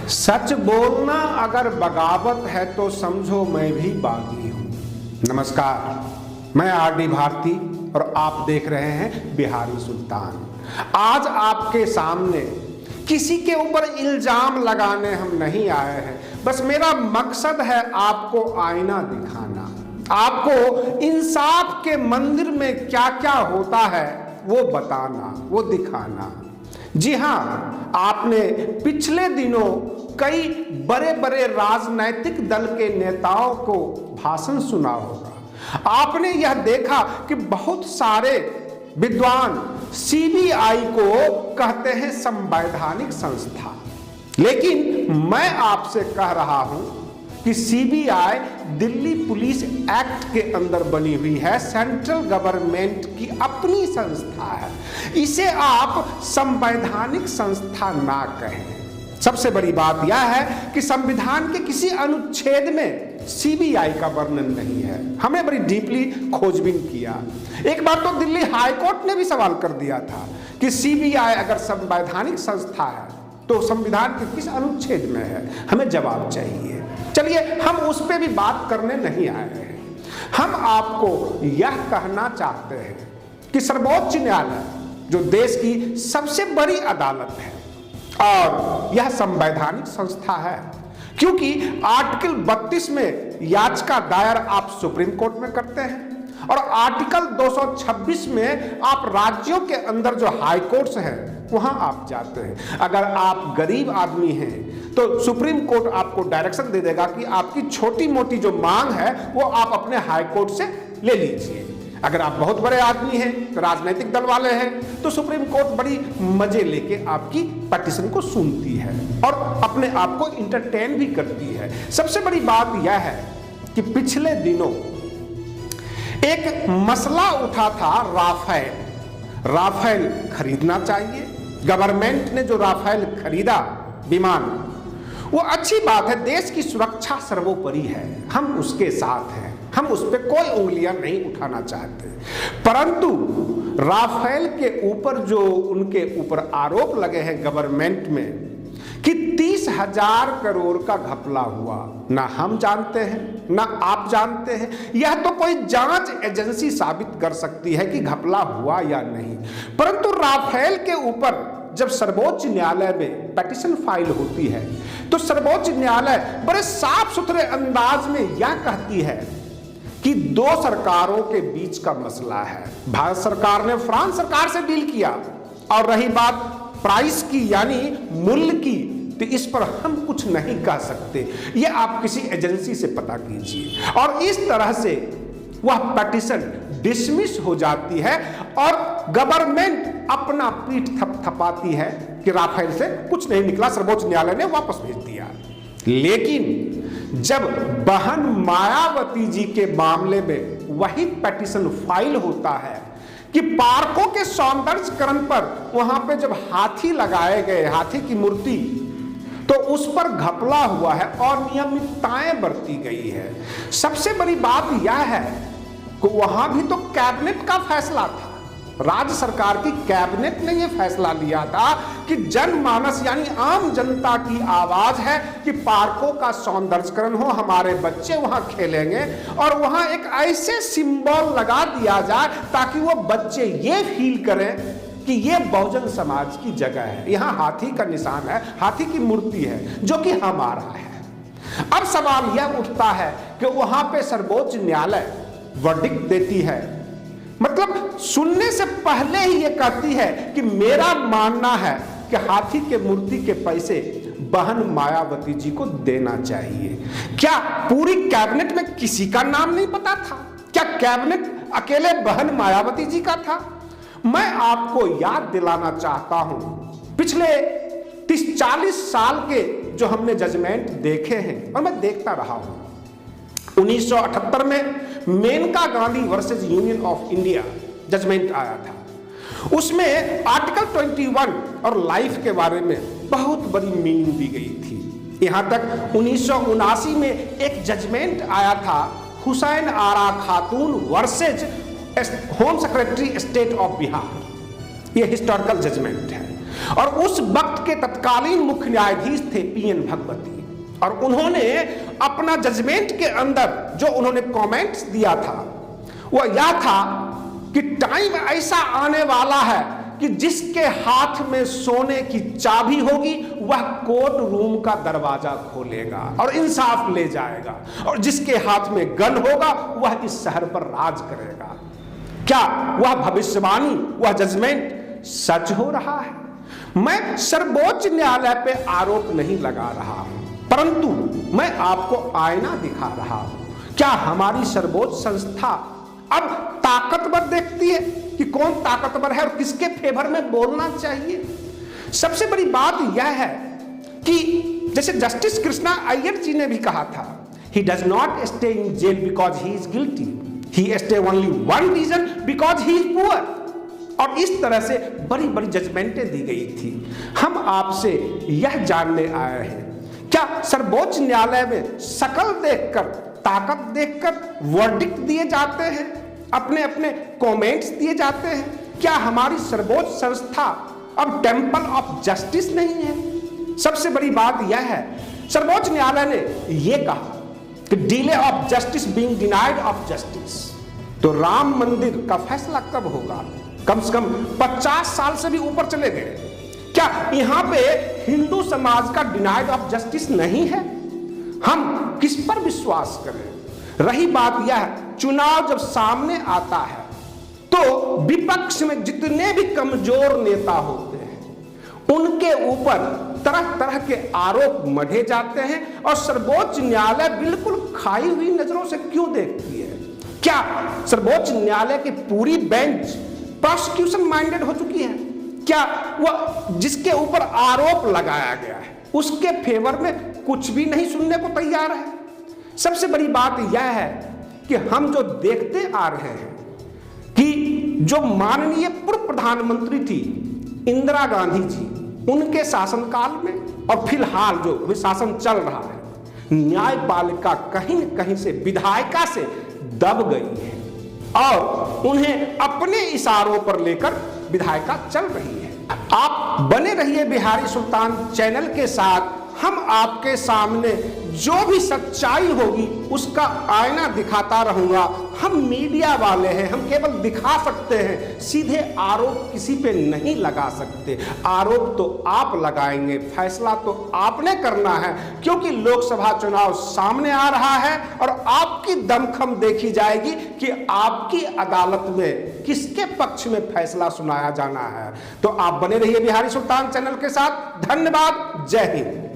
सच बोलना अगर बगावत है तो समझो मैं भी बागी हूं। नमस्कार, मैं आरडी भारती और आप देख रहे हैं बिहारी सुल्तान। आज आपके सामने किसी के ऊपर इल्जाम लगाने हम नहीं आए हैं, बस मेरा मकसद है आपको आईना दिखाना, आपको इंसाफ के मंदिर में क्या क्या होता है वो बताना, वो दिखाना। जी हाँ, आपने पिछले दिनों कई बड़े बड़े राजनैतिक दल के नेताओं को भाषण सुना होगा। आपने यह देखा कि बहुत सारे विद्वान सीबीआई को कहते हैं संवैधानिक संस्था, लेकिन मैं आपसे कह रहा हूं कि सीबीआई दिल्ली पुलिस एक्ट के अंदर बनी हुई है, सेंट्रल गवर्नमेंट की अपनी संस्था है। इसे आप संवैधानिक संस्था ना कहें। सबसे बड़ी बात यह है कि संविधान के किसी अनुच्छेद में सीबीआई का वर्णन नहीं है। हमें बड़ी डीपली खोजबीन किया। एक बार तो दिल्ली हाई कोर्ट ने भी सवाल कर दिया था कि सीबीआई अगर संवैधानिक संस्था है तो संविधान के किस अनुच्छेद में है, हमें जवाब चाहिए। चलिए, हम उस पर भी बात करने नहीं आए हैं। हम आपको यह कहना चाहते हैं कि सर्वोच्च न्यायालय जो देश की सबसे बड़ी अदालत है और यह संवैधानिक संस्था है, क्योंकि आर्टिकल 32 में याचिका दायर आप सुप्रीम कोर्ट में करते हैं और आर्टिकल 226 में आप राज्यों के अंदर जो हाई कोर्ट्स हैं वहां आप जाते हैं। अगर आप गरीब आदमी हैं तो सुप्रीम कोर्ट आपको डायरेक्शन दे देगा कि आपकी छोटी मोटी जो मांग है वो आप अपने हाई कोर्ट से ले लीजिए। अगर आप बहुत बड़े आदमी हैं, तो राजनीतिक दल वाले हैं, तो सुप्रीम कोर्ट बड़ी मजे लेके आपकी पटिशन को सुनती है और अपने आप को इंटरटेन भी करती है। सबसे बड़ी बात यह है कि पिछले दिनों एक मसला उठा था राफेल खरीदना चाहिए। गवर्नमेंट ने जो राफेल खरीदा विमान, वो अच्छी बात है, देश की सुरक्षा सर्वोपरि है, हम उसके साथ हैं, हम उस पर कोई उंगलियां नहीं उठाना चाहते। परंतु राफेल के ऊपर जो उनके ऊपर आरोप लगे हैं गवर्नमेंट में कि 30,000 करोड़ का घपला हुआ, ना हम जानते हैं ना आप जानते हैं। यह तो कोई जांच एजेंसी साबित कर सकती है कि घपला हुआ या नहीं। परंतु राफेल के ऊपर जब सर्वोच्च न्यायालय में पिटीशन फाइल होती है तो सर्वोच्च न्यायालय बड़े साफ सुथरे अंदाज में यह कहती है कि दो सरकारों के बीच का मसला है। भारत सरकार ने फ्रांस सरकार से डील किया और रही बात प्राइस की यानी मूल्य की, तो इस पर हम कुछ नहीं कह सकते, यह आप किसी एजेंसी से पता कीजिए। और इस तरह से वह पिटीशन डिसमिस हो जाती है और गवर्नमेंट अपना पीठ थपथपाती है कि राफेल से कुछ नहीं निकला, सर्वोच्च न्यायालय ने वापस भेज दिया। लेकिन जब बहन मायावती जी के मामले में वही पिटीशन फाइल होता है कि पार्कों के सौंदर्यकरण पर वहां पे जब हाथी लगाए गए, हाथी की मूर्ति, तो उस पर घपला हुआ है और नियमितताएं बरती गई है। सबसे बड़ी बात यह है कि वहां भी तो कैबिनेट का फैसला था, राज्य सरकार की कैबिनेट ने यह फैसला लिया था कि जनमानस यानी आम जनता की आवाज है कि पार्कों का सौंदर्यकरण हो, हमारे बच्चे वहां खेलेंगे और वहां एक ऐसे सिंबल लगा दिया जाए ताकि वो बच्चे ये फील करें कि ये बहुजन समाज की जगह है, यहां हाथी का निशान है, हाथी की मूर्ति है जो कि हमारा है। अब सवाल यह उठता है कि वहां पे सर्वोच्च न्यायालय वर्डिक्ट देती है, मतलब सुनने से पहले ही ये कहती है कि मेरा मानना है कि हाथी के मूर्ति के पैसे बहन मायावती जी को देना चाहिए। क्या पूरी कैबिनेट में किसी का नाम नहीं पता था? क्या कैबिनेट अकेले बहन मायावती जी का था? मैं आपको याद दिलाना चाहता हूं, पिछले 30-40 साल के जो हमने जजमेंट देखे हैं और मैं देखता रहा हूं, 1978 में Maneka Gandhi versus Union of India judgment आया था। उसमें आर्टिकल 21 और लाइफ के बारे में बहुत बड़ी मीनिंग दी गई थी। यहां तक 1979 में एक जजमेंट आया था, हुसैन आरा खातून versus home secretary state of Bihar. यह हिस्टोरिकल जजमेंट है। और उस वक्त के तत्कालीन मुख्य न्यायाधीश थे पीएन भगवती, और उन्होंने अपना जजमेंट के अंदर जो उन्होंने कमेंट्स दिया था वह यह था कि टाइम ऐसा आने वाला है कि जिसके हाथ में सोने की चाबी होगी वह कोर्ट रूम का दरवाजा खोलेगा और इंसाफ ले जाएगा, और जिसके हाथ में गन होगा वह इस शहर पर राज करेगा। क्या वह भविष्यवाणी, वह जजमेंट सच हो रहा है? मैं सर्वोच्च न्यायालय पे आरोप नहीं लगा रहा हूं, परंतु मैं आपको आईना दिखा रहा हूं। क्या हमारी सर्वोच्च संस्था अब ताकतवर देखती है कि कौन ताकतवर है और किसके फेवर में बोलना चाहिए? सबसे बड़ी बात यह है कि जैसे जस्टिस कृष्णा अय्यर जी ने भी कहा था, he does not stay in jail because he is guilty, he stay only one reason because he is poor। और इस तरह से बड़ी बड़ी जजमेंटें दी गई थी। हम आपसे यह जानने आए हैं, क्या सर्वोच्च न्यायालय में शकल देखकर, ताकत देखकर वर्डिक्ट दिए जाते हैं, अपने अपने कमेंट्स दिए जाते हैं? क्या हमारी सर्वोच्च संस्था अब टेंपल ऑफ जस्टिस नहीं है? सबसे बड़ी बात यह है, सर्वोच्च न्यायालय ने यह कहा कि delay of justice being denied of justice. तो राम मंदिर का फैसला कब होगा? कम से कम 50 साल से भी ऊपर चले गए। क्या यहां पे हिंदू समाज का डिनाइड ऑफ जस्टिस नहीं है? हम किस पर विश्वास करें? रही बात यह, चुनाव जब सामने आता है तो विपक्ष में जितने भी कमजोर नेता होते हैं उनके ऊपर तरह तरह के आरोप मढ़े जाते हैं, और सर्वोच्च न्यायालय बिल्कुल खाई हुई नजरों से क्यों देखती है? क्या सर्वोच्च न्यायालय की पूरी बेंच प्रोसिक्यूशन माइंडेड हो चुकी है? क्या वह जिसके ऊपर आरोप लगाया गया है उसके फेवर में कुछ भी नहीं सुनने को तैयार है? सबसे बड़ी बात यह है कि हम जो देखते आ रहे हैं कि जो माननीय पूर्व प्रधानमंत्री थी इंदिरा गांधी जी, उनके शासनकाल में और फिलहाल जो अभी शासन चल रहा है, न्यायपालिका कहीं न कहीं से विधायिका से दब गई है और उन्हें अपने इशारों पर लेकर विधायिका चल रही है। आप बने रहिए बिहारी सुल्तान चैनल के साथ। हम आपके सामने जो भी सच्चाई होगी उसका आईना दिखाता रहूंगा। हम मीडिया वाले हैं, हम केवल दिखा सकते हैं, सीधे आरोप किसी पे नहीं लगा सकते। आरोप तो आप लगाएंगे, फैसला तो आपने करना है, क्योंकि लोकसभा चुनाव सामने आ रहा है और आपकी दमखम देखी जाएगी कि आपकी अदालत में किसके पक्ष में फैसला सुनाया जाना है। तो आप बने रहिए बिहारी सुल्तान चैनल के साथ। धन्यवाद। जय हिंद।